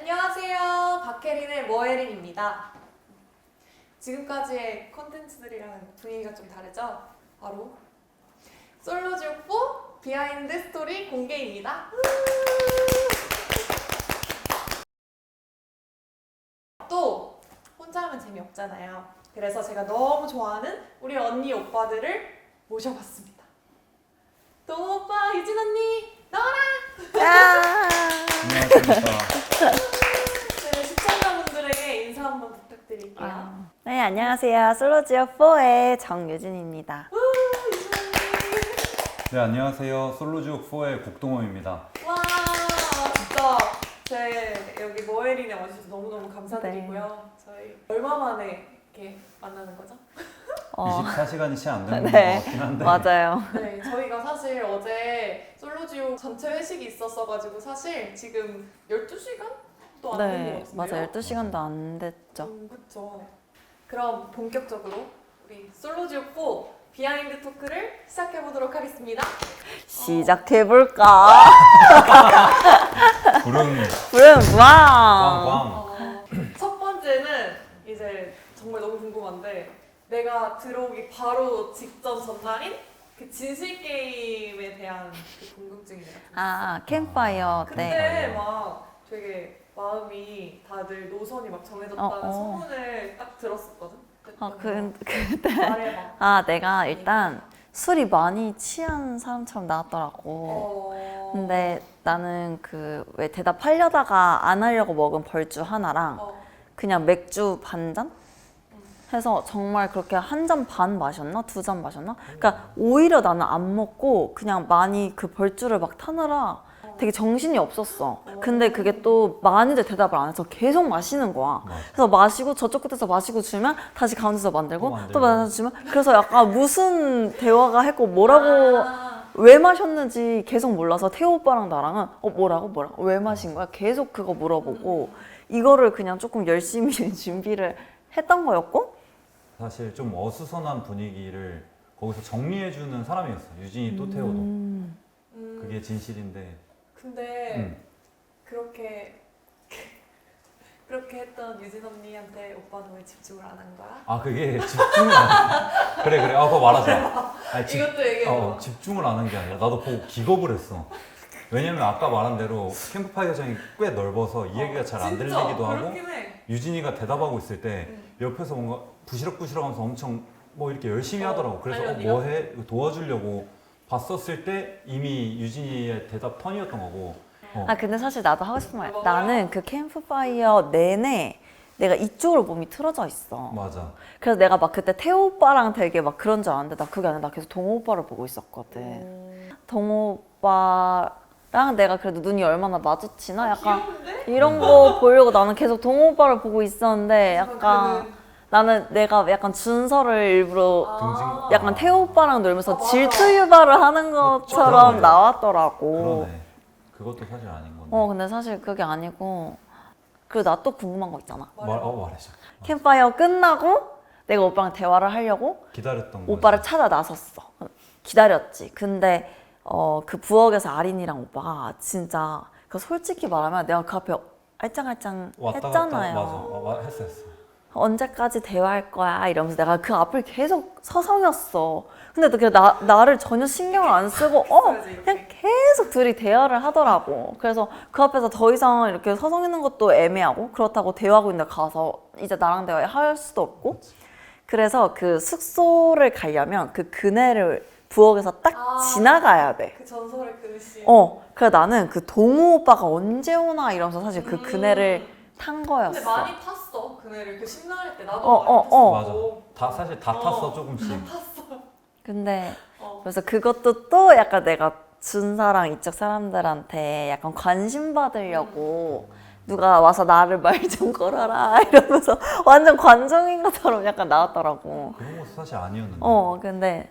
안녕하세요. 박혜린의 뭐혜린입니다. 지금까지의 콘텐츠들이랑 분위기가 좀 다르죠? 바로 솔로지옥4 비하인드 스토리 공개입니다. 또 혼자 하면 재미없잖아요. 그래서 제가 너무 좋아하는 우리 언니 오빠들을 모셔봤습니다. 동호 오빠, 유진 언니, 나와라! 안녕하십니까. 네, 시청자분들에게 인사 한번 부탁드릴게요. 네, 안녕하세요. 솔로지옥4의 정유진입니다. 유진 언니. 네, 안녕하세요. 솔로지옥4의 국동호입니다. 와, 진짜 제 여기 모에린에 와주셔서 너무너무 감사드리고요. 저희 얼마 만에 이렇게 만나는 거죠? 24시간이 채 안 되는 네, 것 같긴 한데. 맞아요. 네, 저희가 사실 어제 솔로지옥 전체 회식이 있었어가지고 사실 지금 12시간도 안 된 것 네, 같은데요? 맞아요. 12시간도 안 됐죠. 그쵸. 그럼 본격적으로 우리 솔로지옥4 비하인드 토크를 시작해보도록 하겠습니다. 시작해볼까? 구름 부름 왕! 꽝꽝. 첫 번째는 이제 정말 너무 궁금한데 내가 들어오기 바로 직전 전날인 그 진실 게임에 대한 그 궁금증이 내가 좀 아, 캠파이어 그때 때. 막 되게 마음이 다들 노선이 막 정해졌다는 소문을 딱 들었었거든. 그때. 말해봐. 아, 내가 일단 술이 많이 취한 사람처럼 나왔더라고. 근데 나는 그 왜 대답하려다가 안 하려고 먹은 벌주 하나랑 그냥 맥주 반 잔? 해서 정말 그렇게 한 잔 반 마셨나? 2잔 마셨나? 그러니까 오히려 나는 안 먹고 그냥 많이 그 벌주를 막 타느라 되게 정신이 없었어. 근데 그게 또 많이들 대답을 안 해서 계속 마시는 거야. 그래서 마시고 저쪽 끝에서 마시고 주면 다시 가운데서 만들고 또 만들어 주면 그래서 약간 무슨 대화가 했고 뭐라고 왜 마셨는지 계속 몰라서 태호 오빠랑 나랑은 뭐라고 왜 마신 거야? 계속 그거 물어보고 이거를 그냥 조금 열심히 준비를 했던 거였고 사실 좀 어수선한 분위기를 거기서 정리해주는 사람이었어. 유진이 또 태호도. 그게 진실인데. 근데 그렇게 했던 유진 언니한테 오빠는 왜 집중을 안 한 거야? 아, 그게 집중을 안 그래. 아, 그거 말하자. 아니, 이것도 얘기해봐. 집중을 안 한 게 아니라 나도 보고 기겁을 했어. 왜냐면 아까 말한 대로 캠프파이어장이 꽤 넓어서 이 얘기가 잘 안 들리기도 하고 그렇긴 해. 유진이가 대답하고 있을 때 옆에서 뭔가 부시럭부시럭하면서 엄청 뭐 이렇게 열심히 하더라고. 그래서 아니, 뭐 해? 도와주려고 봤었을 때 이미 유진이의 대답 턴이었던 거고. 아 근데 사실 나도 하고 싶은 말 나는 그 캠프파이어 내내 내가 이쪽으로 몸이 틀어져 있어. 맞아. 그래서 내가 막 그때 태호 오빠랑 되게 막 그런 줄 알았는데 나 그게 아니라 나 계속 동호 오빠를 보고 있었거든. 동호 오빠랑 내가 그래도 눈이 얼마나 마주치나 약간 귀여운데? 이런 거 보려고 나는 계속 동호 오빠를 보고 있었는데 약간 나는 내가 약간 준서를 일부러 등진. 약간 태호 오빠랑 놀면서 맞아. 질투 유발을 하는 것처럼 맞아. 나왔더라고. 그러네. 그것도 사실 아닌 건데. 근데 사실 그게 아니고 그리고 나 또 궁금한 거 있잖아. 말해줘. 캠파이어 끝나고 내가 오빠랑 대화를 하려고 기다렸던 거지. 오빠를 찾아 나섰어. 기다렸지. 근데 그 부엌에서 아린이랑 오빠가 진짜 그 솔직히 말하면 내가 그 앞에 알짱알짱 왔다 했잖아요. 갔다 맞아. 했어. 언제까지 대화할 거야 이러면서 내가 그 앞을 계속 서성였어. 근데 나를 전혀 신경을 안 쓰고 그냥 계속 둘이 대화를 하더라고. 그래서 그 앞에서 더 이상 이렇게 서성이는 것도 애매하고 그렇다고 대화하고 있는데 가서 이제 나랑 대화할 수도 없고 그래서 그 숙소를 가려면 그 그네를 부엌에서 딱 지나가야 돼. 그 전설의 그릇이. 그래서 나는 그 동호 오빠가 언제 오나 이러면서 사실 그 그네를 탄 거였어. 근데 많이 탔어 그네를 그 신나할 때 나도 많이 탔어. 맞아. 사실 다 탔어 조금씩. 탔어. 근데 그래서 그것도 또 약간 내가 준사랑 이쪽 사람들한테 약간 관심 받으려고 누가 와서 나를 말 좀 걸어라 이러면서 완전 관종인 것처럼 약간 나왔더라고. 그런 거 사실 아니었는데. 근데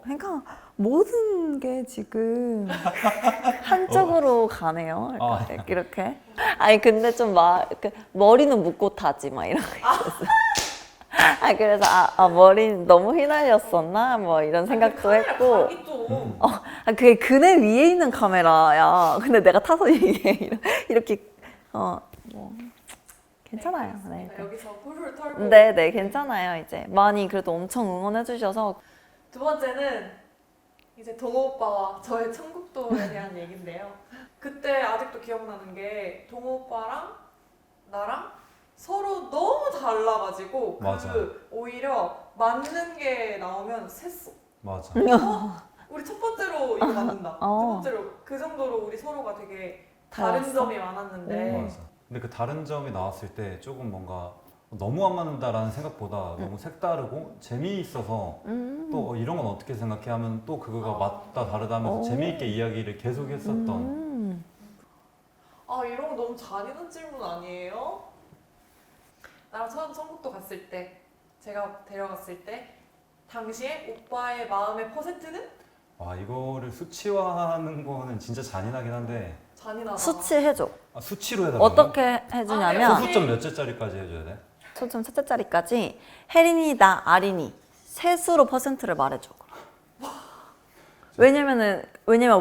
그러니까 모든 게 지금 한쪽으로 가네요. 이렇게. 아니 근데 좀 막 머리는 묶고 타지 막 이런 거 있었어. 그래서 머리 너무 휘날렸었나 뭐 이런 생각도 했고. 그게 그네 위에 있는 카메라야. 근데 내가 타서 이렇게 뭐 괜찮아요. 네. 네, 여기서 훌훌 털고. 네, 괜찮아요. 이제 많이 그래도 엄청 응원해 주셔서. 두 번째는 이제 동호 오빠와 저의 천국도에 대한 얘기인데요. 그때 아직도 기억나는 게 동호 오빠랑 나랑 서로 너무 달라가지고 맞아. 오히려 맞는 게 나오면 셌어. 맞아. 우리 첫 번째로 이거 맞는다. 두 번째로 그 정도로 우리 서로가 되게 다른 달랐어? 점이 많았는데 맞아. 근데 그 다른 점이 나왔을 때 조금 뭔가 너무 안 맞는다라는 생각보다 너무 색다르고 재미있어서 또 이런 건 어떻게 생각해 하면 또 그거가 맞다 다르다 하면서 재미있게 이야기를 계속 했었던 아 이런 거 너무 잔인한 질문 아니에요? 나랑 처음 천국도 갔을 때 제가 데려갔을 때 당시에 오빠의 마음의 퍼센트는? 와 이거를 수치화하는 거는 진짜 잔인하긴 한데 잔인하다. 수치해줘. 수치로 해달라고? 어떻게 해주냐면 소수점 몇째짜리까지 해줘야 돼? 초점 첫째짜리까지 혜린이, 나, 아린이 셋으로 퍼센트를 말해줘. 왜냐면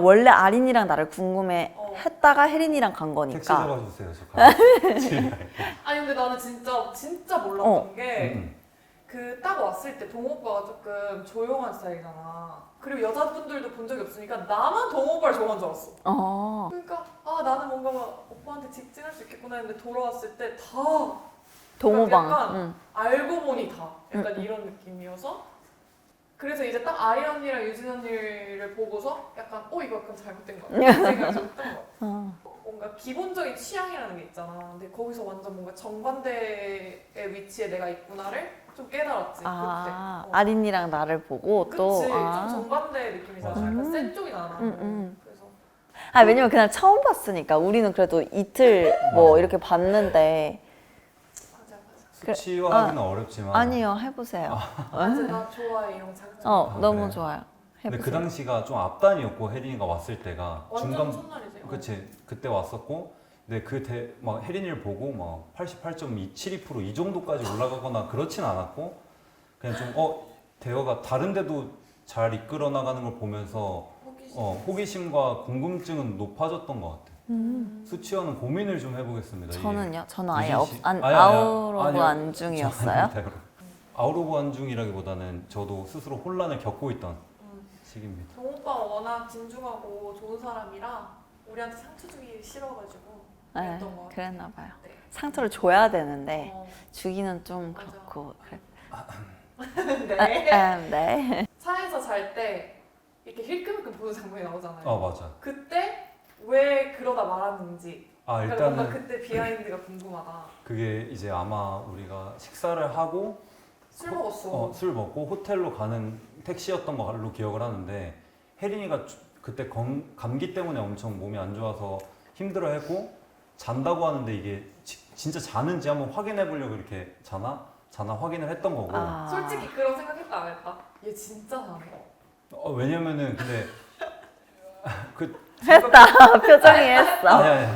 원래 아린이랑 나를 궁금해 했다가 혜린이랑 간 택시 거니까. 잡아주세요 저 가. 아니 근데 나는 진짜 몰랐던 게 음. 그 딱 왔을 때 동호 오빠가 조금 조용한 스타일이잖아. 그리고 여자분들도 본 적이 없으니까 나만 동호 오빠를 좋아하는 줄 알았어. 그러니까 아 나는 뭔가 막 오빠한테 직진할 수 있겠구나 했는데 돌아왔을 때 다 동호방. 약간 알고 보니 다 약간 이런 느낌이어서 그래서 이제 딱 아리 언니랑 유진 언니를 보고서 약간 이거 약간 잘못된 거 같아 생각이 좀 했던 거 같아. 뭔가 기본적인 취향이라는 게 있잖아. 근데 거기서 완전 뭔가 정반대의 위치에 내가 있구나를 좀 깨달았지 그때. 아린이랑 나를 보고 그치, 또. 좀 정반대의 느낌이잖아. 맞아. 약간 센 쪽이 나는. 그래서 왜냐면 그냥 처음 봤으니까 우리는 그래도 이틀 뭐 맞아. 이렇게 봤는데. 맞아. 수치화하기는 어렵지만 아니요, 해보세요. 맞아, 나 좋아해 이런 장면. 너무 그래? 좋아요. 근데 해보세요. 그 당시가 좀 앞단이었고 혜린이가 왔을 때가 완전 첫날이지. 그치 그때 왔었고 근데 막 혜린이를 보고 막 88.272% 이 정도까지 올라가거나 그렇진 않았고 그냥 좀 대화가 다른데도 잘 이끌어 나가는 걸 보면서 호기심과 궁금증은 높아졌던 것 같아. 수치화는 고민을 좀 해보겠습니다. 저는요? 저는 아예 유진 씨? 아웃 오브 아니요. 안중이었어요. 아웃 오브 안중이라기보다는 저도 스스로 혼란을 겪고 있던 시기입니다. 동 오빠가 워낙 진중하고 좋은 사람이라 우리한테 상처 주기 싫어가지고 네, 그랬던 것 같아. 그랬나 봐요. 네. 상처를 줘야 되는데 어, 주기는 좀 맞아. 그렇고. 네. 네. 차에서 잘 때 이렇게 힐끔힐끔 보는 장면이 나오잖아요. 맞아. 그때 왜 그러다 말았는지. 그러니까 뭔가 일단은 그때 비하인드가 궁금하다. 그게 이제 아마 우리가 식사를 하고 술 먹었어. 술 먹고 호텔로 가는 택시였던 걸로 기억을 하는데 혜린이가 그때 감기 때문에 엄청 몸이 안 좋아서 힘들어했고 잔다고 하는데 이게 진짜 자는지 한번 확인해 보려고 이렇게 자나 확인을 했던 거고. 솔직히 그런 생각했다 안 했다? 얘 진짜 자네. 왜냐면은 근데 했다. 표정이 했어. 아니.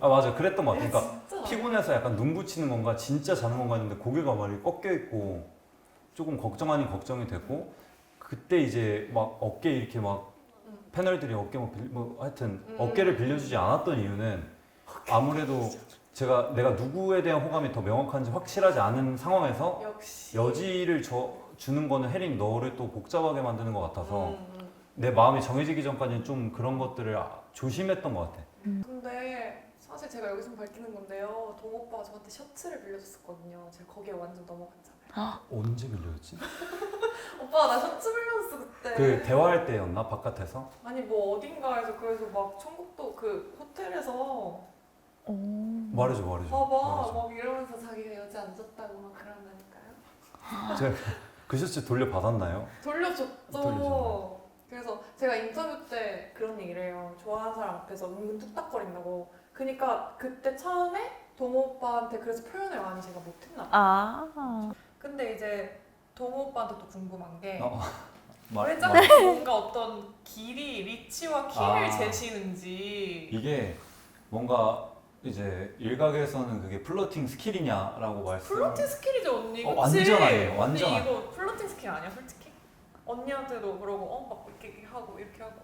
맞아 그랬던 것 같아. 그러니까 진짜. 피곤해서 약간 눈 붙이는 건가 진짜 자는 건가 했는데 고개가 막 이렇게 꺾여 있고 조금 걱정 아닌 걱정이 됐고 그때 이제 막 어깨 이렇게 막 패널들이 어깨 하여튼 어깨를 빌려주지 않았던 이유는 아무래도 내가 누구에 대한 호감이 더 명확한지 확실하지 않은 상황에서 역시. 여지를 주는 거는 혜린 너를 또 복잡하게 만드는 것 같아서 내 마음이 정해지기 전까지는 좀 그런 것들을 조심했던 것 같아. 근데 사실 제가 여기서 밝히는 건데요. 동 오빠가 저한테 셔츠를 빌려줬었거든요. 제가 거기에 완전 넘어갔잖아요. 언제 빌려줬지? 오빠 나 셔츠 빌려줬어 그때. 그 대화할 때였나 바깥에서? 아니 뭐 어딘가에서 그래서 막 천국도 그 호텔에서 말해줘. 봐봐 막 이러면서 자기가 여자 안 줬다고 막 그런다니까요. 제가 그 셔츠 돌려받았나요? 돌려줬죠. 그래서 제가 인터뷰 때 그런 얘기를 해요. 좋아하는 사람 앞에서 은근 뚝딱거린다고. 그러니까 그때 처음에 동호 오빠한테 그래서 표현을 많이 제가 못했나 봐요. 근데 이제 동호 오빠한테 또 궁금한 게 왜 자꾸 뭔가 어떤 리치와 키를 재시는지. 이게 뭔가 이제 일각에서는 그게 플러팅 스킬이냐라고 플러팅 스킬이죠 언니. 그치? 완전 아니에요. 완전 언니 이거 플러팅 스킬 아니야 솔직히? 언니한테도 그러고 막 이렇게 하고 이렇게 하고.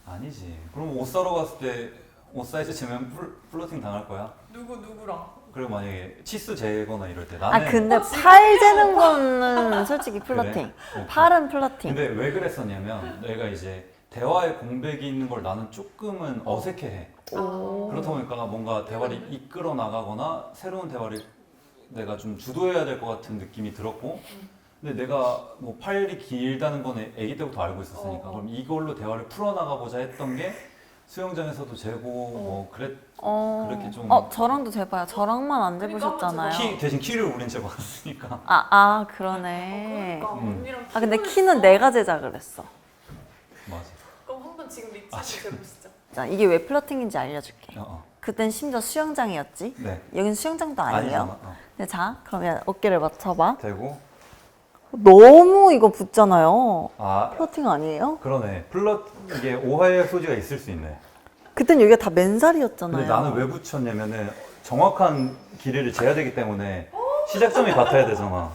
아니지. 그럼 옷 사러 갔을 때 옷 사이즈 재면 플러팅 당할 거야? 누구랑? 그리고 만약에 치수 재거나 이럴 때 아 나는 근데 팔 재는 거는 솔직히 플러팅. 그래? 팔은 플러팅. 근데 왜 그랬었냐면 내가 이제 대화에 공백이 있는 걸 나는 조금은 어색해해. 오. 그렇다 보니까 뭔가 대화를 이끌어 나가거나 새로운 대화를 내가 좀 주도해야 될 것 같은 느낌이 들었고, 근데 내가 뭐 팔이 길다는 거는 아기 때부터 알고 있었으니까 그럼 이걸로 대화를 풀어나가보자 했던 게 수영장에서도 재고 뭐 그렇게 좀 저랑도 재봐요. 저랑만 안 그러니까 재보셨잖아요. 대신 키를 우린 재봤으니까. 그러네. 그러니까 언니랑 아 근데 키를 키는 써. 내가 제자 그랬어. 맞아. 그럼 한번 지금 리치를 재보시죠. 자 이게 왜 플러팅인지 알려줄게. 어. 그땐 심지어 수영장이었지. 네. 여긴 수영장도 아니에요. 아니잖아. 근데 자 그러면 어깨를 맞춰봐. 되고 너무 이거 붙잖아요. 아 플러팅 아니에요? 그러네. 이게 오해의 소지가 있을 수 있네. 그땐 여기가 다 맨살이었잖아요. 근데 나는 왜 붙였냐면은 정확한 길이를 재야 되기 때문에 시작점이 같아야 되잖아.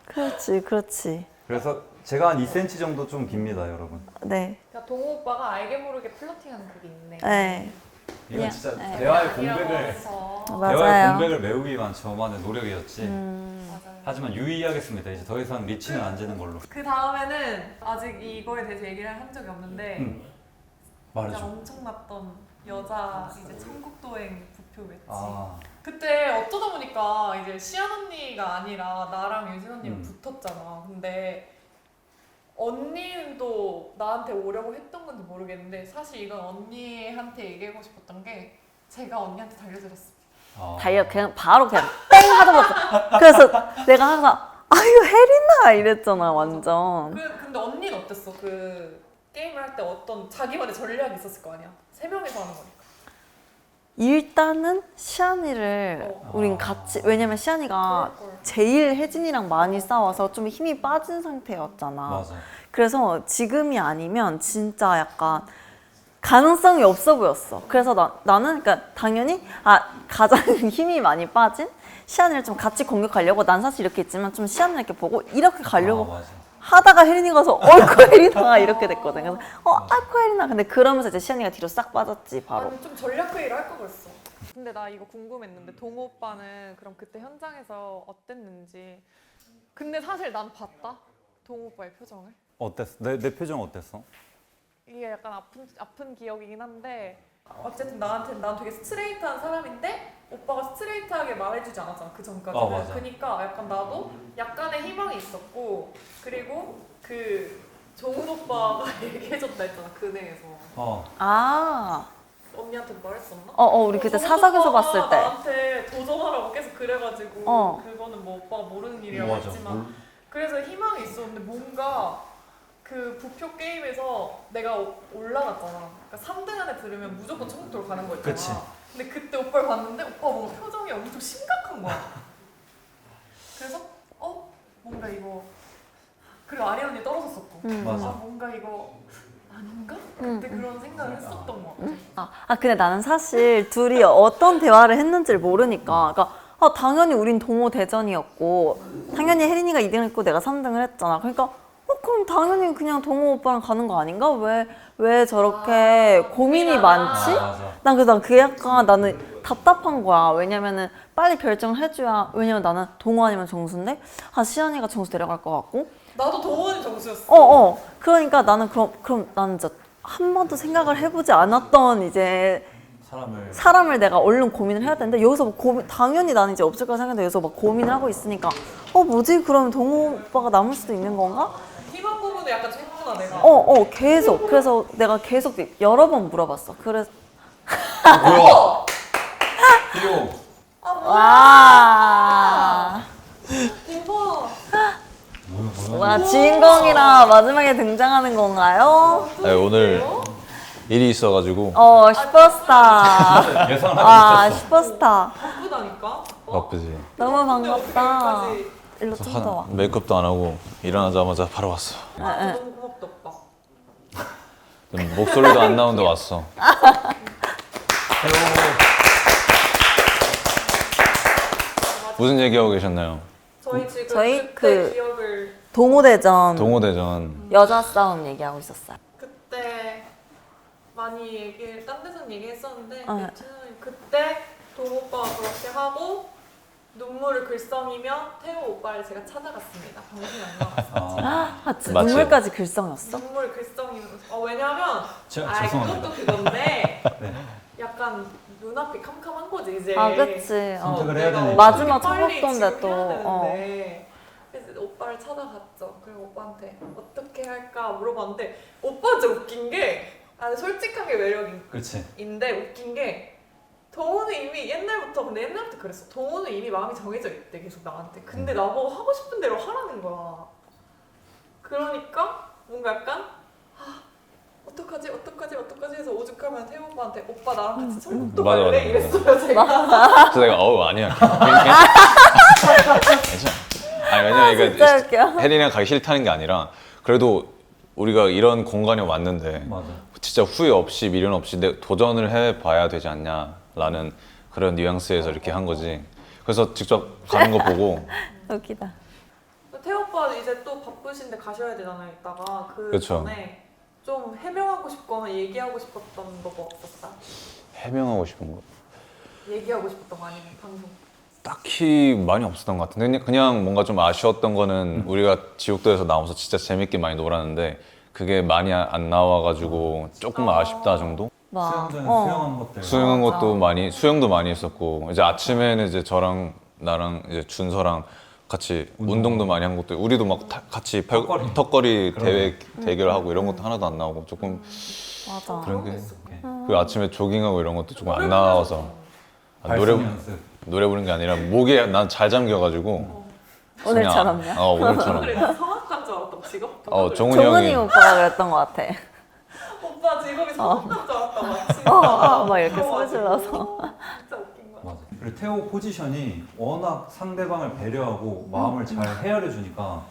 그렇지, 그렇지. 그래서 제가 한 2cm 정도 좀 깁니다, 여러분. 네, 그러니까 동호 오빠가 알게 모르게 플러팅하는 그게 있네. 네, 이건 그냥, 진짜 네. 대화의 아니라고 공백을 해서. 대화의 맞아요. 공백을 메우기 위한 저만의 노력이었지. 맞아요. 하지만 유의하겠습니다. 이제 더 이상 리치는 안 재는 걸로. 그 다음에는 아직 이거에 대해서 얘기를 한 적이 없는데 진짜 말해줘. 엄청났던 여자 이제 천국도행 부표 매치. 아, 그때 어쩌다 보니까 이제 시안 언니가 아니라 나랑 유진 언니가 붙었잖아. 근데 언니도 나한테 오려고 했던 건지 모르겠는데 사실 이건 언니한테 얘기하고 싶었던 게 제가 언니한테 달려들었습니다. 그냥 바로 그냥 땡 하다 봤어. 그래서 내가 항상 아유 혜린아 이랬잖아 완전. 근데 언니는 어땠어? 그 게임을 할 때 어떤 자기만의 전략이 있었을 거 아니야? 세 명이서 하는 거니까. 일단은 시안이를 우린 같이 왜냐면 시안이가 그럴걸. 제일 혜진이랑 많이 싸워서 좀 힘이 빠진 상태였잖아. 맞아. 그래서 지금이 아니면 진짜 약간 가능성이 없어 보였어. 그래서 나는 그러니까 당연히 가장 힘이 많이 빠진 시안이를 좀 같이 공격하려고 난 사실 이렇게 있지만 좀 시안이를 이렇게 보고 이렇게 가려고 맞아. 하다가 혜린이 가서 어이쿠 혜린아 이렇게 됐거든. 그래서 아이쿠 혜린아. 근데 그러면서 이제 시안이가 뒤로 싹 빠졌지 바로. 아니 좀 전략 회의를 할 걸 그랬어. 근데 나 이거 궁금했는데 동호 오빠는 그럼 그때 현장에서 어땠는지. 근데 사실 난 봤다 동호 오빠의 표정을. 어땠어? 내 표정 어땠어? 이게 약간 아픈 기억이긴 한데 어쨌든 난 되게 스트레이트한 사람인데 오빠가 스트레이트하게 말해주지 않았잖아 그 전까지는. 맞아. 그러니까 약간 나도 약간의 희망이 있었고 그리고 그 종훈 오빠가 얘기해줬다 했잖아 근행에서. 아. 언니한테 말했었나? 우리 그때 사석에서 오빠가 봤을 때. 나한테 도전하라고 계속 그래가지고 그거는 뭐 오빠가 모르는 일이라고 맞아. 했지만 그래서 희망이 있었는데 뭔가 그 부표 게임에서 내가 올라갔잖아. 그러니까 3등 안에 들으면 무조건 천국도로 가는 거 있잖아. 그치. 근데 그때 오빠를 봤는데 오빠 뭔가 표정이 엄청 심각한 거야. 그래서 뭔가 이거 그리고 아리 언니 떨어졌었고 맞아. 뭔가 이거 아닌가? 그때 그런 생각을 했었던 거 같아. 근데 나는 사실 둘이 어떤 대화를 했는지를 모르니까 그러니까 당연히 우린 동호 대전이었고 당연히 혜린이가 2등을 했고 내가 3등을 했잖아. 그러니까 그럼 당연히 그냥 동호 오빠랑 가는 거 아닌가? 왜 저렇게 고민이 많지? 맞아. 난 그게 약간 나는 답답한 거야. 왜냐면은 빨리 결정을 해줘야. 왜냐면 나는 동호 아니면 정수인데 시안이가 정수 내려갈 것 같고. 나도 동원이 정수였어. 그러니까 나는 그럼 나는 진짜 한 번도 생각을 해보지 않았던 이제 사람을 내가 얼른 고민을 해야 되는데 여기서 뭐 당연히 나는 이제 없을 거라 생각했는데 여기서 막 고민을 하고 있으니까 뭐지? 그러면 동호 오빠가 남을 수도 있는 건가? 희망 부분도 약간 했구나 내가. 계속. 그래서 내가 계속 여러 번 물어봤어. 그래서 뭐야? 귀여워. 와. 대박. 와, 주인공이라 마지막에 등장하는 건가요? 네, 오늘 일이 있어가지고 슈퍼스타. 예상을 하고 있었어. 슈퍼스타. 바쁘다니까. 바쁘지. 너무 반갑다. 여기까지. 일로 좀 더 와. 메이크업도 안 하고 일어나자마자 바로 왔어. 너무 고맙다 오빠. 목소리도 안 나오는데 왔어. 무슨 얘기하고 계셨나요? 저희 지금 저희 그때 기억을 동호대전 동호대전. 여자 싸움 얘기하고 있었어요. 그때 많이 딴 데서는 얘기했었는데 어. 그때 동호 오빠가 그렇게 하고 눈물을 글썽이며 태호 오빠를 제가 찾아갔습니다. 방송이 안 나왔어요. 아, 진짜 맞지? 눈물까지 글썽였어? 눈물 글썽이면서 왜냐면 죄송합니다. 그것도 그건데 네. 약간 눈앞이 캄캄한 거지 이제. 아, 그치. 선택을 해야 되는 마지막 빨리 청각도인데 지금 또. 해야 되는데. 그래서 오빠를 찾아갔죠. 그리고 오빠한테 어떻게 할까 물어봤는데 오빠 진짜 웃긴 게 솔직한 게 매력인데 그렇지. 웃긴 게 동호는 이미 옛날부터 그랬어. 동호는 이미 마음이 정해져 있대 계속 나한테. 근데 나보고 하고 싶은 대로 하라는 거야. 그러니까 뭔가 약간 어떡하지 해서 오죽하면 태호 오빠한테 오빠 나랑 같이 청국도 맞아, 갈래? 맞아. 이랬어요 제가. 그래서 내가 아니야. 괜찮아. 아니 왜냐면 진짜 이거 웃겨. 혜린이랑 가기 싫다는 게 아니라 그래도 우리가 이런 공간에 왔는데 맞아. 진짜 후회 없이 미련 없이 도전을 해봐야 되지 않냐라는 그런 뉘앙스에서 이렇게 한 거지. 그래서 직접 가는 거 보고 웃기다. 태호 오빠 이제 또 바쁘신데 가셔야 되잖아요. 이따가 그 그쵸. 전에 좀 해명하고 싶거나 얘기하고 싶었던 거 뭐 없었다? 해명하고 싶은 거 얘기하고 싶었던 거 아니면 방송? 딱히 많이 없었던 것 같은데 그냥 뭔가 좀 아쉬웠던 거는 우리가 지옥도에서 나와서 진짜 재밌게 많이 놀았는데 그게 많이 안 나와가지고 조금 아쉽다 정도? 수영장에 어. 수영한 것들. 수영한 맞아. 것도 수영도 많이 했었고 이제 아침에는 이제 저랑 나랑 이제 준서랑 같이 운동도 많이 한 것도 우리도 막 같이 턱걸이 대회 대결하고 이런 것도 하나도 안 나오고 조금 맞아. 그런 게 있어. 그리고 아침에 조깅하고 이런 것도 조금 안 나와서 노래 발성 연습. 부르는 게 아니라 목에 난 잘 잠겨가지고 오늘처럼요? 오늘처럼 그래 성악한 줄 알았다고 직업? 정은이 종은이 형이 오빠가 그랬던 것 같아. 오빠 직업이 성악한 줄 알았다고 진짜. 막 이렇게 그래가지고. 소리 질러서. 진짜 웃긴 거야. 맞아. 그리고 태호 포지션이 워낙 상대방을 배려하고 마음을 잘 헤아려 주니까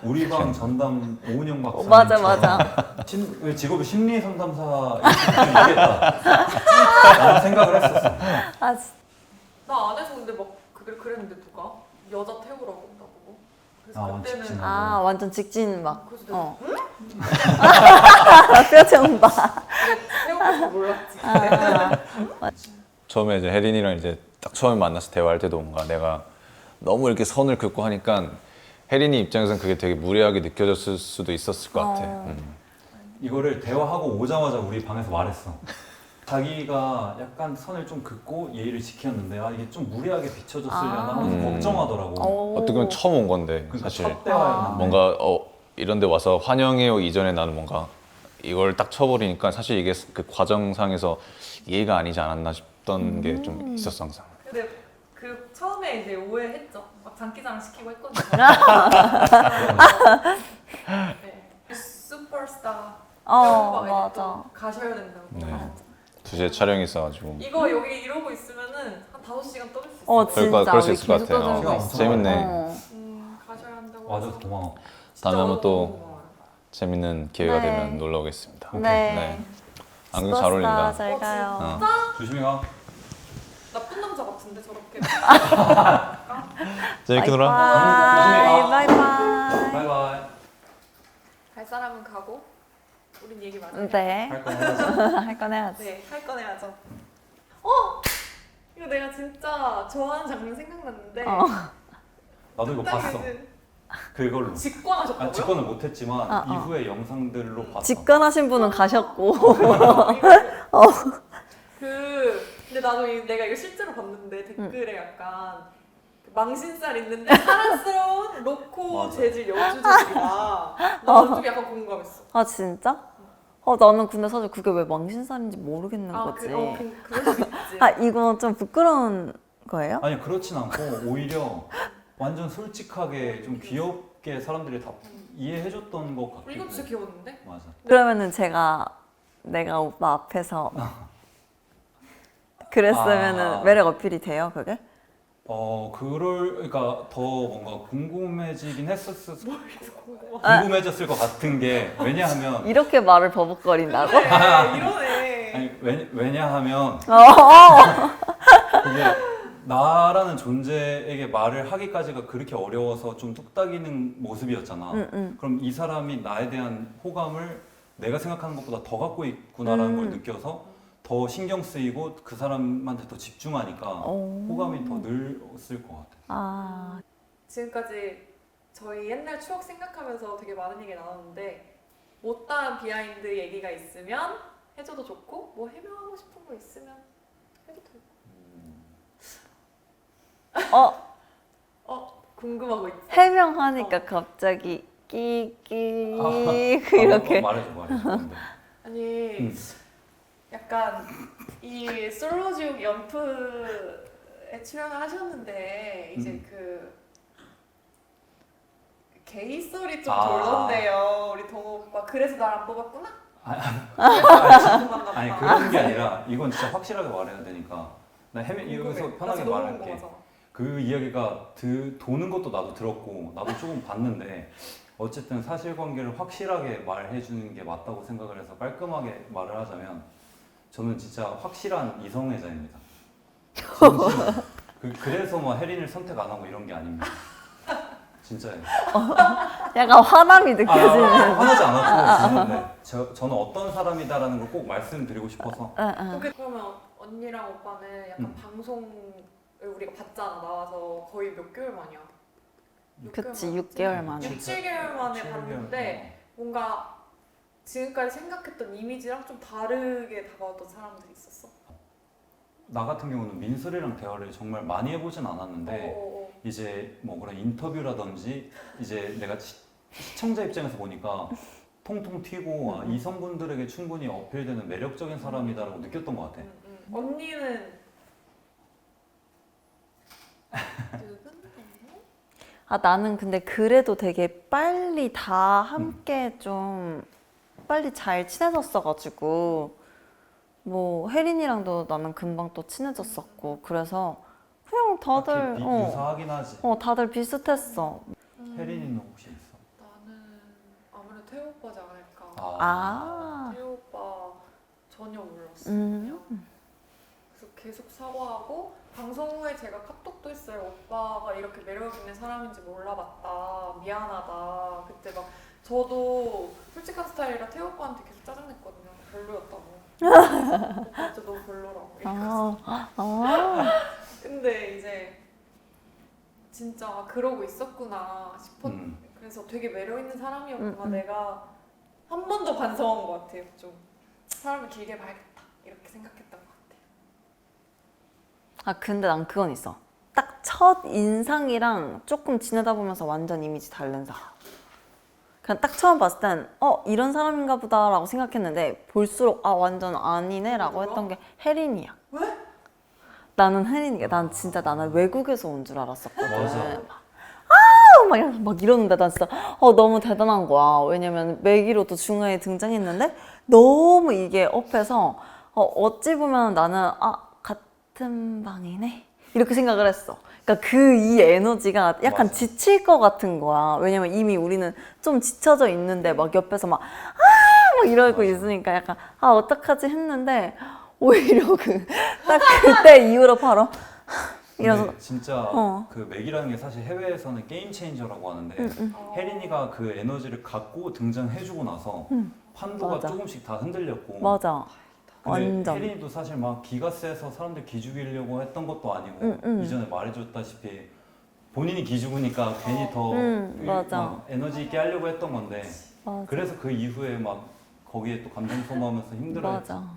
우리 방 전담 오은영 박사. 맞아. 왜 직업이 심리 상담사 이렇게 얘기했다. 라는 생각을 했었어. 아, 진짜. 나 안에서 근데 막 그랬는데 누가 여자 태우라고 나보고. 그래서 아, 그때는 직진. 아, 완전 직진 막. 그래서 내가 어. 표정 봐. 태우는 줄 몰랐지. 처음에 이제 혜린이랑 이제 딱 처음에 만나서 대화할 때도 뭔가 내가 너무 이렇게 선을 긋고 하니까 혜린이 입장에서는 그게 되게 무례하게 느껴졌을 수도 있었을 것 같아. 이거를 대화하고 오자마자 우리 방에서 말했어. 자기가 약간 선을 좀 긋고 예의를 지켰는데 이게 좀 무례하게 비춰졌으려나 하면서 걱정하더라고. 어떻게 보면 처음 온 건데 그러니까 사실 첫 대화였는데 뭔가 이런 데 와서 환영해요 이전에 나는 뭔가 이걸 딱 쳐버리니까 사실 이게 그 과정상에서 예의가 아니지 않았나 싶던 게 좀 있었어 항상. 근데 그 처음에 이제 오해했죠. 막 장기자랑 시키고 했거든요. 네. 슈퍼스타 맞아. 가셔야 된다고. 네. 2시에 촬영이 있어가지고. 이거 여기 이러고 있으면은 한 5시간 떠들 수 있어요. 진짜. 그럴 수 우리 있을 것 계속 같아. 떠들고 시간 있어. 엄청 재밌네. 가셔야 한다고. 와줘서 해서 고마워. 진짜 다음에 한번 또 고마워요. 재밌는 기회가 네. 되면 놀러 오겠습니다. 네. 안경 잘 어울린다. 잘 가요. 어. 조심히 가. 나쁜 남자 같은데 저렇게. 재밌게 놀아. 바이바이. 바이바이. 갈 사람은 가고 우린 얘기 많이 해. 네. 할 거 해야지. 할 건 해야지. 네, 할 건 해야죠. 이거 내가 진짜 좋아하는 장면 생각났는데 나도 이거 봤어. 그걸로. 직관하셨다고요? 직권을 못했지만 어. 이후의 영상들로 봤어. 직관하신 분은 가셨고. 근데 나도 내가 이거 실제로 봤는데 댓글에 약간 그 망신살 있는데 사랑스러운 로코 맞아. 재질 여주제들이다. 나 좀 약간 공감했어. 아, 진짜? 나는 근데 사실 그게 왜 망신살인지 모르겠는 거지. 그럴 수 있지. 이거 좀 부끄러운 거예요? 아니 그렇진 않고 오히려 완전 솔직하게 좀 귀엽게 사람들이 다 이해해줬던 것 같기도 이거 진짜 해. 귀여웠는데? 맞아. 그러면은 내가 오빠 앞에서 그랬으면은 매력 어필이 돼요, 그게? 그러니까 더 뭔가 궁금해지긴 궁금해졌을 것 같은 게 왜냐하면 이렇게 말을 버벅거린다고? 이러네. 아니 왜냐하면 어. 그게 나라는 존재에게 말을 하기까지가 그렇게 어려워서 좀 뚝딱이는 모습이었잖아. 그럼 이 사람이 나에 대한 호감을 내가 생각하는 것보다 더 갖고 있구나라는 걸 느껴서 더 신경 쓰이고 그 사람한테 더 집중하니까 호감이 더 늘었을 것 같아요. 아, 지금까지 저희 옛날 추억 생각하면서 되게 많은 얘기 나눴는데 못다한 비하인드 얘기가 있으면 해줘도 좋고 뭐 해명하고 싶은 거 있으면 해도 되고. 궁금하고 있어. 해명하니까 갑자기 끼끼 이렇게. 말해줘. 아니 약간 이 솔로지옥 연프에 출연을 하셨는데 이제 그 게이 썰이 좀 돌던데요 우리 동호 오빠. 그래서 날 안 뽑았구나? 아니 그런 게 아니라 이건 진짜 확실하게 말해야 되니까 나 여기서 편하게 말할게. 그 이야기가 도는 것도 나도 들었고 나도 조금 봤는데 어쨌든 사실관계를 확실하게 말해주는 게 맞다고 생각을 해서 깔끔하게 말을 하자면 저는 진짜 확실한 이성애자입니다. 그래서 뭐 혜린을 선택 안 하고 이런 게 아닙니다. 진짜예요. 약간 화남이 느껴지는. 화나지 않았고 저는 어떤 사람이다라는 걸 꼭 말씀드리고 싶어서. 그러면 언니랑 오빠는 약간 방송을 우리가 봤잖아. 나와서 거의 몇 개월 만이야? 그치, 6개월 만에. 6, 7개월 만에 봤는데 뭔가 지금까지 생각했던 이미지랑 좀 다르게 다가왔던 사람들이 있었어? 나 같은 경우는 민설이랑 대화를 정말 많이 해보진 않았는데 이제 뭐 그런 인터뷰라든지 이제 내가 시청자 입장에서 보니까 통통 튀고 이성분들에게 충분히 어필되는 매력적인 사람이다라고 느꼈던 것 같아. 언니는 아, 나는 근데 그래도 되게 빨리 다 함께 좀 빨리 잘 친해졌어가지고 뭐 혜린이랑도 나는 금방 또 친해졌었고 그래서 그냥 다들 유사하긴 하지. 다들 비슷했어. 혜린이는 혹시 있어? 나는 아무래도 태호 오빠지 않을까. 아, 태호 오빠 전혀 몰랐어. 음. 그냥. 그래서 계속 사과하고 방송 후에 제가 카톡도 했어요. 오빠가 이렇게 매력 있는 사람인지 몰라봤다. 미안하다. 그때 막 저도 솔직한 스타일이라 태호 오빠한테 계속 짜증냈거든요. 별로였다고. 오빠 진짜 너무 별로라고. 근데 이제 진짜 그러고 있었구나 싶었. 그래서 되게 매력 있는 사람이었구나. 내가 한 번 더 반성한 것 같아요. 좀 사람을 길게 봐야겠다 이렇게 생각했던 것 같아요. 아 근데 난 그건 있어. 딱 첫 인상이랑 조금 지내다 보면서 완전 이미지 다른 사람. 그냥 딱 처음 봤을 땐 이런 사람인가 보다라고 생각했는데 볼수록 완전 아니네라고 했던 게 혜린이야. 왜? 나는 혜린이가 나는 외국에서 온 줄 알았었거든. 맞아. 막 이러는데 난 진짜 너무 대단한 거야. 왜냐면 매기로도 중간에 등장했는데 너무 이게 업해서 어찌 보면 나는 같은 방이네 이렇게 생각을 했어. 그러니까 이 에너지가 약간 맞아. 지칠 것 같은 거야. 왜냐면 이미 우리는 좀 지쳐져 있는데 막 옆에서 막 이러고 맞아. 있으니까 약간 어떡하지 했는데 오히려 딱 그때 이후로 바로 이래서 근데 진짜 그 맥이라는 게 사실 해외에서는 게임 체인저라고 하는데 혜린이가 그 에너지를 갖고 등장해주고 나서 판도가 맞아. 조금씩 다 흔들렸고. 맞아. 근데 완전. 혜린이도 사실 막 기가 세서 사람들 기죽이려고 했던 것도 아니고 이전에 말해줬다시피 본인이 기죽으니까 괜히 더 맞아. 막 에너지 있게 하려고 했던 건데 맞아. 그래서 그 이후에 막 거기에 또 감정 소모하면서 힘들어했지. 맞아.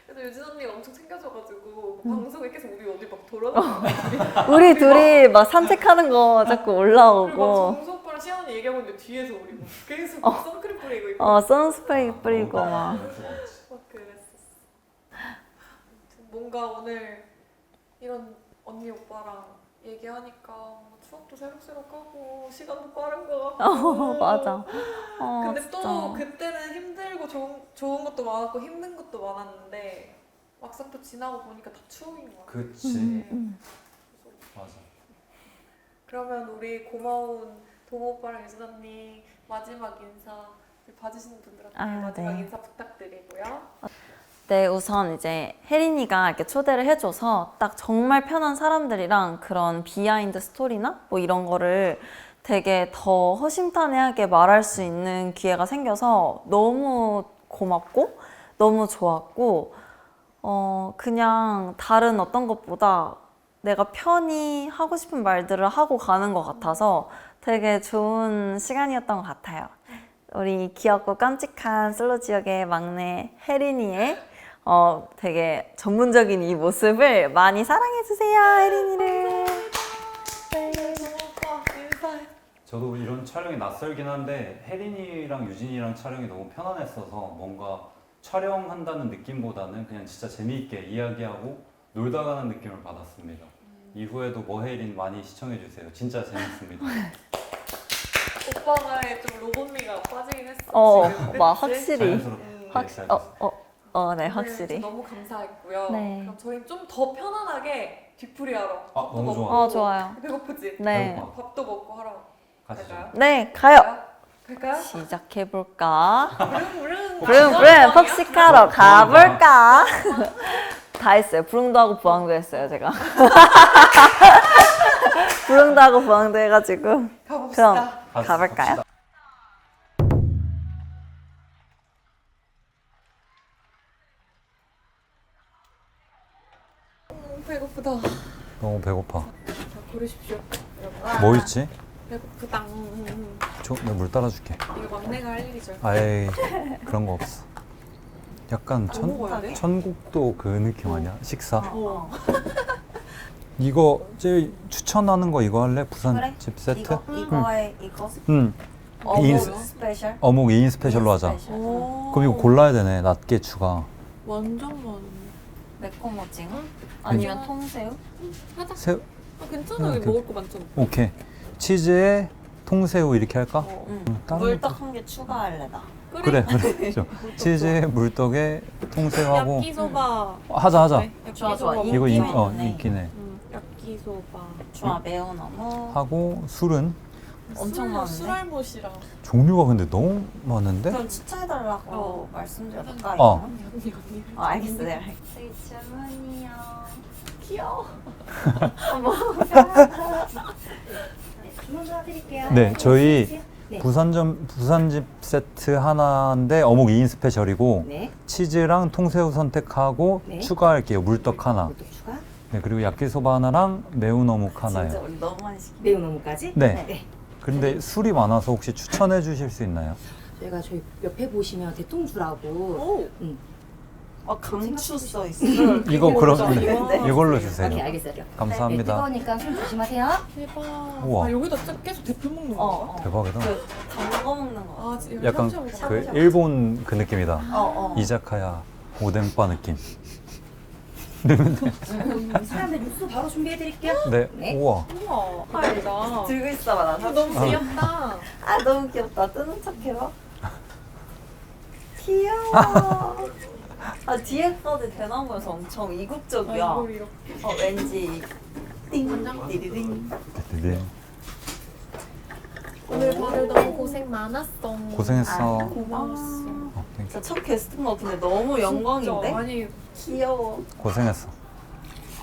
그래서 유진 언니가 엄청 챙겨줘가지고 방송에 계속 우리 어디 막 돌아다니고 우리 둘이 막 산책하는 거 자꾸 그리고 막 올라오고 정수 오빠랑 시연 언니 얘기하고 있는데 뒤에서 우리 막 계속 막 선크림 뿌리고 있고 선스프레이 뿌리고 막 막 그랬었어. 아무튼 뭔가 오늘 이런 언니 오빠랑 얘기하니까 뭔가 추억도 새록새록하고 시간도 빠른 것 같고 맞아. 근데 진짜. 또 그때는 힘들고 좋은 것도 많았고 힘든 것도 많았는데 막상 또 지나고 보니까 다 추억인 것 같아요. 그치. 맞아. 그러면 우리 고마운 동호 오빠랑 유진 언니 마지막 인사 봐주시는 분들한테 마지막 네. 인사 부탁드리고요. 네, 우선 이제 혜린이가 이렇게 초대를 해줘서 딱 정말 편한 사람들이랑 그런 비하인드 스토리나 뭐 이런 거를 되게 더 허심탄회하게 말할 수 있는 기회가 생겨서 너무 고맙고 너무 좋았고 그냥 다른 어떤 것보다 내가 편히 하고 싶은 말들을 하고 가는 것 같아서 되게 좋은 시간이었던 것 같아요. 우리 귀엽고 깜찍한 솔로 지역의 막내 혜린이의 되게 전문적인 이 모습을 많이 사랑해주세요, 혜린이를. 저도 이런 촬영이 낯설긴 한데 혜린이랑 유진이랑 촬영이 너무 편안했어서 뭔가 촬영한다는 느낌보다는 그냥 진짜 재미있게 이야기하고 놀다 가는 느낌을 받았습니다. 이후에도 뭐혜린 많이 시청해주세요. 진짜 재밌습니다. 오빠가 좀 로봇미가 빠지긴 했어. 지금. 그치? 확실히. 자연스럽게 네, 네, 확실히. 너무 감사했고요. 네. 그럼 저희 좀 더 편안하게 뒤풀이하러 밥도 너무 먹고 좋아. 좋아요. 배고프지? 네. 배고파. 밥도 먹고 하러 가시죠. 갈까요? 네, 가요. 갈까요? 시작해볼까? 부릉부릉 부릉부릉 퍽식하러 가볼까? 다 했어요. 부릉도 하고 부항도 했어요, 제가. 부릉도 하고 부항도 해가지고. 가봅시다. 그럼 가볼까요? 배고프다. 너무 배고파. 자, 고르십시오. 여러분. 뭐 있지? 배고프다. 내가 물 따라줄게. 이거 막내가 할 일이죠. 아이 그런 거 없어. 약간 뭐 먹어야 돼? 천국도 그 느낌 아니야? 식사? 어. 이거 제일 추천하는 거 이거 할래? 부산 그래? 집 세트? 이거에 이거? 응. 어묵 스- 스페셜? 어묵 2인 스페셜로 하자. 오. 그럼 이거 골라야 되네. 낱개 추가. 완전 많네. 매콤 오징어? 아니면 통새우? 하자. 새우. 아, 괜찮아. 여기 먹을 거 많잖아. 오케이. 치즈에 통새우 이렇게 할까? 응. 다른 물떡 한 개 추가할래 나. 그래. 좋아. 치즈에 물떡에 통새우하고 야끼소바. 하자. 네, 좋아, 좋아. 야끼소바. 이거 인기는 있네. 인기네. 야끼소바. 좋아, 매운 어묵. 하고 술은 엄청 많은데? 술알못이랑. 종류가 근데 너무 많은데? 그럼 추천해달라고 말씀드려볼까? 어. 언니 언니. 알겠어, 내가 할게. 주문이요. 귀여워. 주문 도와드릴게요. 네, 저희 네. 부산집 세트 하나인데 어묵 2인 스페셜이고 네. 치즈랑 통새우 선택하고 네. 추가할게요. 물떡 하나. 물떡 추가. 네, 그리고 야끼소바 하나랑 매운 어묵 하나요. 진짜 우리 너무 많이 시켜. 매운 어묵까지. 네. 네. 근데 술이 많아서 혹시 추천해 주실 수 있나요? 저희 옆에 보시면 대통주라고. 오. 강추 써 있어. 이거 그럼 네, 이건데? 이걸로 오케이, 주세요. 알겠어요. 감사합니다. 뜨거우니까 손 조심하세요. 대박. 우와. 아, 여기다 계속 대표 먹는 거. 대박이다. 담궈 먹는 거. 아, 진짜 약간 샤브샤브 그 먹어봐. 일본 그 느낌이다. 이자카야 오뎅바 느낌. 사람들 육수 바로 준비해드릴게요. 네. 네. 우와. 우와. 헐다. 들고 있어봐, 나 아, 사진. 너무 귀엽다. 아, 너무 귀엽다. 뜨는 척 해봐. 귀여워. 아, 뒤에까지 대나무에서 엄청 이국적이야. 아, 이걸 이렇게. 왠지 띵, 띠리링. 네. 오늘 다들 너무 고생 많았어. 고생했어. 고마웠어. 땡큐. 진짜 첫 게스트인 근데 너무 영광인데? 진짜 많이 귀여워. 고생했어.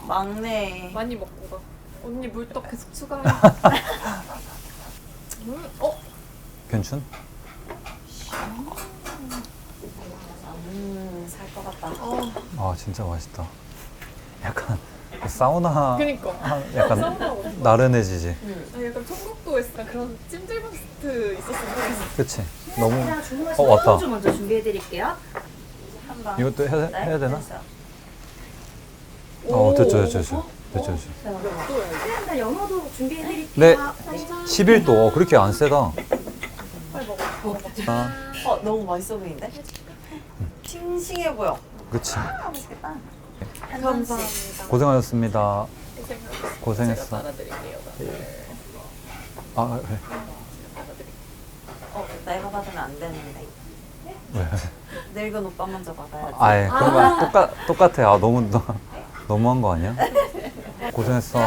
막내. 많이 먹고 가. 언니 물떡 계속 추가해. 괜춘? 살 것 같다. 아 진짜 맛있다. 약간 사우나 그니까. 약간 싸우라고. 나른해지지. 아, 약간 천국도에서 그런 찜질방스트 있었으면 좋겠어. 그치? 너무 자, 주문하신 왔다. 대통주 먼저 준비해드릴게요. 한다. 이것도 해야 되나? 됐어요. 됐죠. 사람들 연어도 준비해드릴게요. 네. 11도 그렇게 안 세다. 빨리 먹어. 아, 너무 맛있어 보이는데? 싱싱해 보여. 그치. 맛있겠다. 감사합니다. 고생하셨습니다. 제가 고생했어. 따라드릴게요. 아 그래. 내가 받으면 안 되는데. 왜? 늙은 오빠 먼저 받아야지. 아예 그런 거 똑같아. 아 너무 너무한 거 아니야? 고생했어.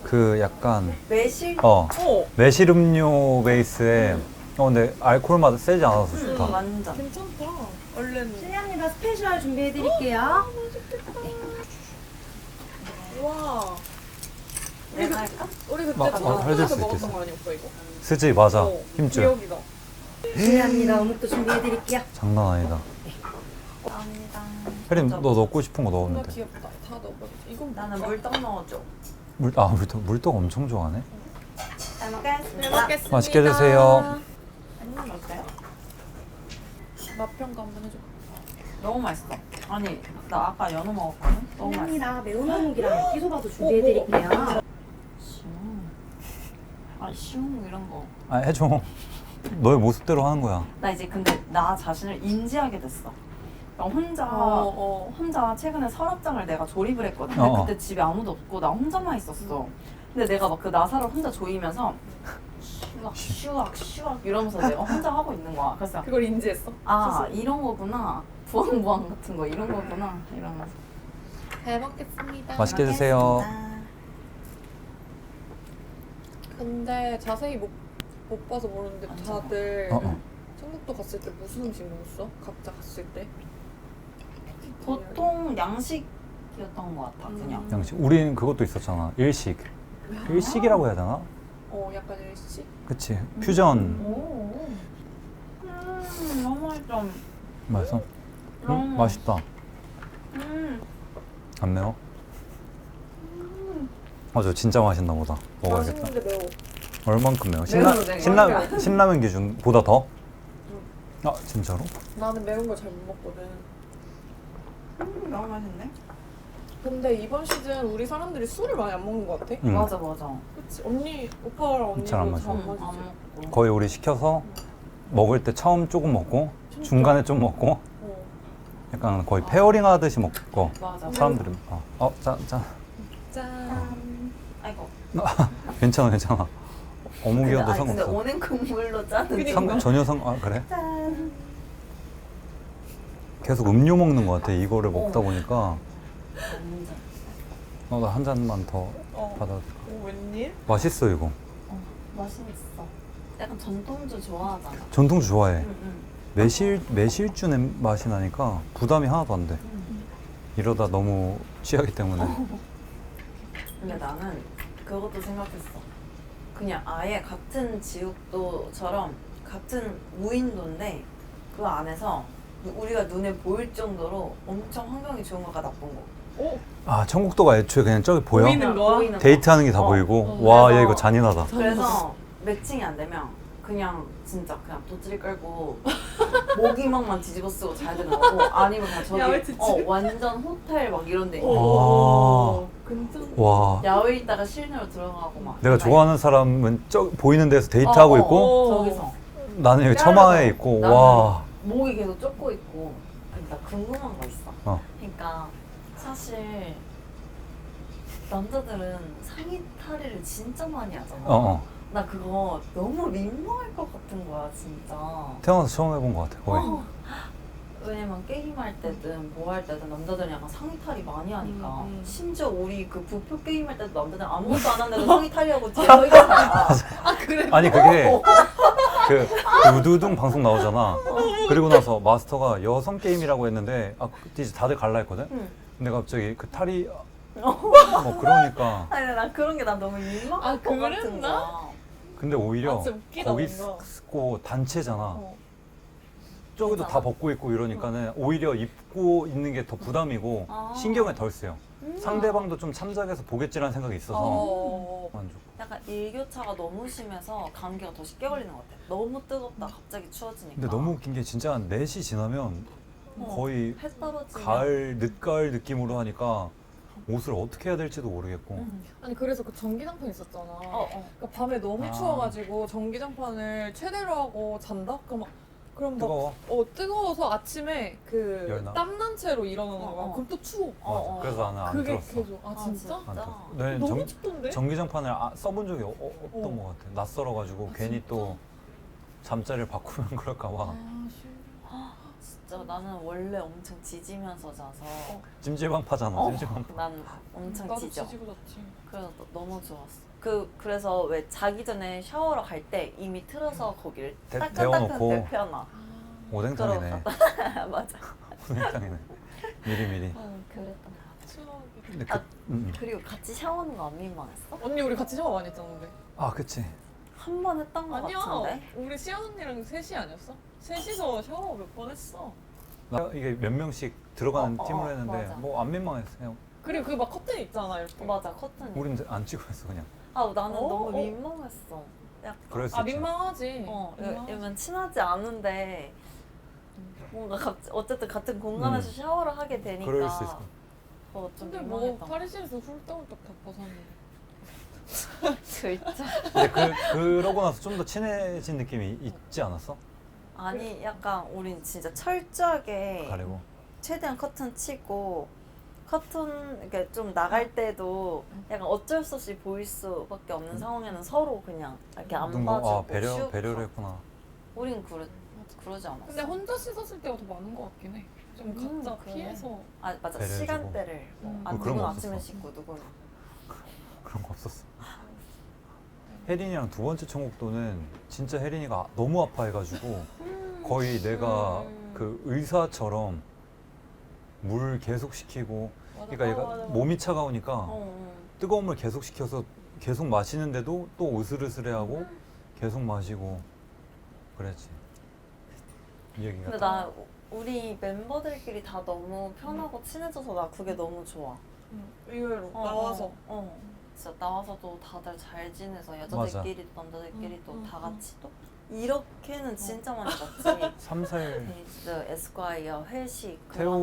그 약간 매실? 매실 음료 베이스에 근데 알코올 맛 세지 않아서 좋다. 완전. 괜찮다. 얼른. 실례합니다. 스페셜 준비해드릴게요. 와. 내가 할까? 우리 그때 막, 해줄 수 학교에서 있겠어. 먹었던 거 아니야 오빠 이거? 스지 맞아. 어, 힘줄. 기억이다. 실례합니다. 어묵도 준비해드릴게요. 장난 아니다. 감사합니다. 혜림 너 넣고 싶은 거 정말 넣으면 돼. 귀엽다. 다 넣어봐. 이건 나는 뭘까? 물떡 넣어줘. 물떡 엄청 좋아하네. 잘 먹겠습니다. 잘 먹겠습니다. 맛있게 드세요. 아니면 어때요? 맛평가 한번 해줘. 너무 맛있어. 아니 나 아까 연어 먹었거든. 너무 맛있어. 실례합니다. 매운 어묵이랑 야끼소바도 준비해드릴게요. 시용. 아 시용 이런 거. 아 해줘. 너의 모습대로 하는 거야. 나 이제 근데 나 자신을 인지하게 됐어. 혼자 혼자 최근에 서랍장을 내가 조립을 했거든. 근데 그때 집에 아무도 없고 나 혼자만 있었어. 근데 내가 막 그 나사를 혼자 조이면서 슈악 이러면서 내가 혼자 하고 있는 거야. 그래서 그걸 인지했어? 아 이런 거구나. 부엉부엉 같은 거 이런 거구나 이러면서. 잘 먹겠습니다. 맛있게 드세요. 근데 자세히 못 봐서 모르는데 다들 어. 청국도 갔을 때 무슨 음식 먹었어? 각자 갔을 때? 보통 양식이었던 것 같아 그냥. 양식. 우린 그것도 있었잖아. 일식. 일식이라고 해야 되나? 약간 일식? 그치. 퓨전. 오. 너무 맛있어. 맛있어? 맛있다. 안 매워? 저 진짜 맛있나 보다. 먹어야겠다. 맛있는데 매워. 얼만큼 매워? 매워도 되게 신라면 기준보다 더? 아 진짜로? 나는 매운 걸 잘 못 먹거든. 너무 맛있네. 근데 이번 시즌 우리 사람들이 술을 많이 안 먹는 것 같아. 응. 맞아. 그치? 오빠랑 언니도 잘안 잘 마셔. 안 마시지? 먹고. 거의 우리 시켜서 먹을 때 처음 조금 먹고 중간에 좀 먹고 어. 약간 거의 페어링 하듯이 먹고 맞아. 사람들이 짠. 짠. 아이고. 괜찮아. 어묵이어도 아니, 근데 상관없어. 오는 국물로 짜는. 전혀 그래? 계속 음료 먹는 것 같아. 이거를 먹다 보니까 나 한 잔만 더 받아. 웬일? 맛있어 이거. 맛있어. 약간 전통주 좋아하잖아. 전통주 좋아해. 응. 매실주 맛이 나니까 부담이 하나도 안 돼. 이러다 너무 취하기 때문에. 근데 나는 그것도 생각했어. 그냥 아예 같은 지옥도처럼 같은 무인도인데 그 안에서 우리가 눈에 보일 정도로 엄청 환경이 좋은 거가 나쁜 거. 청국도가 애초에 그냥 저기 보여? 보이는 거야? 보이는 데이트하는 게 다 거. 보이고. 와, 그래서- 얘 이거 잔인하다. 그래서 매칭이 안 되면 그냥 진짜 그냥 돗자리 깔고 모기망만 뒤집어 쓰고 자야 되는 거고 아니면 그냥 야외 저기 특집? 완전 호텔 막 이런 데 있고 오. 괜찮. 와. 야외 있다가 실내로 들어가고 막 내가 좋아하는 사람은 저 보이는 데서 데이트하고 있고 저기서 나는 여기 처마에 있고. 나는 와. 목이 계속 쫓고 있고. 근데 나 궁금한 거 있어. 그러니까 사실 남자들은 상의 탈의를 진짜 많이 하잖아. 나 그거 너무 민망할 것 같은 거야 진짜. 태어나서 처음 해본 것 같아. 거의. 왜냐면 게임할 때든 뭐 할 때든 남자들은 약간 상의 탈의 많이 하니까 심지어 우리 그 부표 게임할 때도 남자들은 아무것도 안 하는데도 상의 탈의하고 뒤에 서 있잖아. 그래? 아니 그게 그 우두둥 방송 나오잖아. 그리고 나서 마스터가 여성 게임이라고 했는데 그때 이제 다들 갈라 했거든. 응. 근데 갑자기 그 탈이 뭐 그러니까. 아니 난 그런 게 난 너무 민망할 것 같은 그랬나? 거야. 근데 오히려 진짜 웃기다, 거기 뭔가. 쓰고 단체잖아. 저기도 맞아. 다 벗고 있고 이러니까는 오히려 입고 있는 게 더 부담이고 신경을 덜 써요. 상대방도 좀 참작해서 보겠지라는 생각이 있어서 만족. 약간 일교차가 너무 심해서 감기가 더 쉽게 걸리는 것 같아. 너무 뜨겁다 갑자기 추워지니까. 근데 너무 웃긴 게 진짜 한 4시 지나면 거의 해 떨어지면 가을, 늦가을 느낌으로 하니까 옷을 어떻게 해야 될지도 모르겠고. 아니 그래서 그 전기장판 있었잖아. 그러니까 밤에 너무 아. 추워가지고 전기장판을 최대로 하고 잔다? 그럼 막 뜨거워? 뜨거워서 아침에 그 열나? 땀난 채로 일어나는 거야. 어. 그럼 또 추워. 맞아. 그래서 나는 안 그게 들었어. 계속 진짜? 진짜? 안 들었어. 네, 너무 춥던데? 전기장판을 써본 적이 없던 것 같아. 낯설어가지고 괜히 또 잠자리를 바꾸면 그럴까봐. 진짜 나는 원래 엄청 지지면서 자서 찜질방파잖아. 찜질방파. 난 엄청 나도 지져. 지지고 잤지. 그래서 너무 좋았어. 그래서 왜 자기 전에 샤워를 갈 때 이미 틀어서 거기를 따끈따끈 데워놓고. 데펴놔. 오뎅탕이네. 맞아. 오뎅탕이네. 미리미리. 그랬던 것 같아. 추억이. 근데 그, 아, 그리고 같이 샤워하는 거 안 민망했어? 언니 우리 같이 샤워 많이 했잖는데. 아 그치. 한 번 했던 거 아니야. 같은데? 우리 시연 언니랑 셋이 아니었어? 셋이서 샤워 몇 번 했어. 나 이게 몇 명씩 들어가는 어, 어, 팀으로 어, 했는데 맞아. 뭐 안 민망했어. 그냥 그리고 그 막 커튼 있잖아 이렇게. 맞아, 커튼이. 우린 안 찍어 했어 그냥. 아, 나는 어? 너무 어? 민망했어. 약간. 그럴 수 아 있지. 민망하지. 왜냐면 친하지 않은데 뭔가 어쨌든 같은 공간에서 샤워를 하게 되니까 그럴 수 있어. 좀 근데 뭐 민망했던 탈의실에서 훌떡훌떡 다 벗었는데. 그 있죠. 근데 그러고 나서 좀 더 친해진 느낌이 있지 않았어? 아니 약간 우린 진짜 철저하게 가리고. 최대한 커튼 치고 커튼 이렇게 좀 나갈 때도 약간 어쩔 수 없이 보일 수밖에 없는 상황에는 서로 그냥 이렇게 안 누군가 봐주고 배려를 쉬우고. 했구나. 우린 그러지 않았어. 근데 혼자 씻었을 때가 더 많은 것 같긴 해. 좀 각자 그래. 피해서. 아 맞아 배려해주고. 시간대를 그런 누군 거 아침에 없었어. 씻고 누군 그런 거 없었어. 혜린이랑 두 번째 천국도는 진짜 혜린이가 너무 아파해가지고 거의 내가 그 의사처럼 물 계속 시키고, 그러니까 얘가 맞아. 몸이 차가우니까 어. 뜨거운 물 계속 시켜서 계속 마시는데도 또 으슬으슬해하고 계속 마시고 그랬지. 이 얘기가. 근데 나 우리 멤버들끼리 다 너무 편하고 친해져서 나 그게 너무 좋아. 의외로 어, 나와서. 진짜 나와서도 다들 잘 지내서 여자들끼리 또 남자들끼리도 다 같이 또 이렇게는 진짜 많이 봤지. 3, 4일 데이즈, 에스콰이어, 회식, 태호. 그다음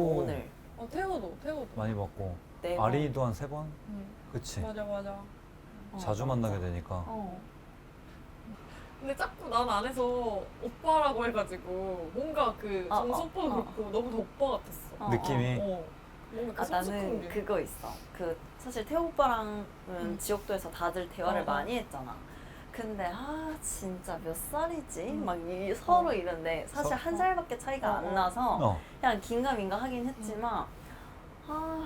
오늘 태호도. 많이 먹고 네 번. 아리도 한 3번? 응. 그치. 맞아. 어, 자주 맞아. 만나게 되니까. 근데 자꾸 난 안에서 오빠라고 해가지고 뭔가 그 어, 정성포도 어, 어. 그렇고 너무 더 오빠 같았어. 느낌이. 뭔가 아, 그 나는 성숙한 게. 그거 있어. 그 사실 태호 오빠랑은 지옥도에서 다들 대화를 어. 많이 했잖아. 근데 진짜 몇 살이지? 막 서로 이런데 사실 서- 한 살밖에 차이가 안 나서 어. 그냥 긴가민가 하긴 했지만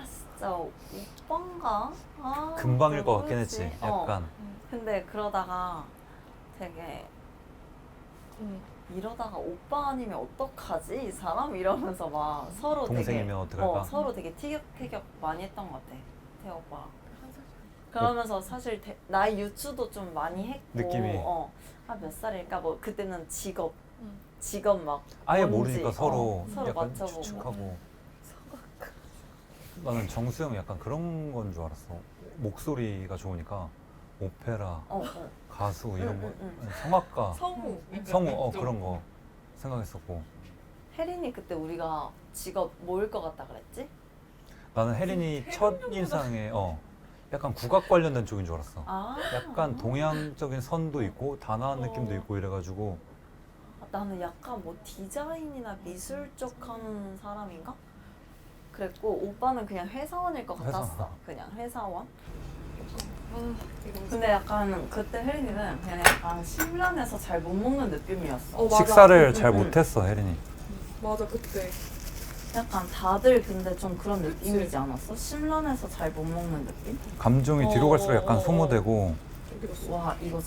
진짜 오빠인가? 금방일 것 같긴 누구지? 했지. 약간. 근데 그러다가 되게 응. 이러다가 오빠 아니면 어떡하지? 이 사람? 이러면서 막 서로 동생이면 되게 어떡할까? 서로 되게 티격태격 많이 했던 것 같아. 태호 오빠. 그러면서 사실 나이 유추도 좀 많이 했고 느낌이. 몇 살일까? 뭐 그때는 직업 응. 막 아예 뭔지, 모르니까 서로 서로 약간 맞춰보고. 추측하고. 나는 정수영 약간 그런 건 줄 알았어. 목소리가 좋으니까 오페라, 가수 이런 거, 성악가, 성우. 성우 그런 거 생각했었고. 혜린이 그때 우리가 직업 뭐일 것 같다 그랬지? 나는 혜린이 첫 인상에 약간 국악 관련된 쪽인 줄 알았어. 약간 동양적인 선도 있고 단아한 느낌도 있고 이래가지고. 나는 약간 뭐 디자인이나 미술 쪽 하는 사람인가? 그랬고 오빠는 그냥 회사원일 것 같았어. 회사원. 그냥 회사원. 근데 약간 그때 혜린이는 그냥 약간 심란해서 잘 못 먹는 느낌이었어. 맞아. 식사를 응, 잘 응. 못했어 혜린이. 맞아 그때. 약간 다들 근데 좀 그런 느낌이지 않았어? 심란해서 잘 못 먹는 느낌? 감정이 뒤로 갈수록 약간 어. 소모되고. 어디 갔어? 와 이거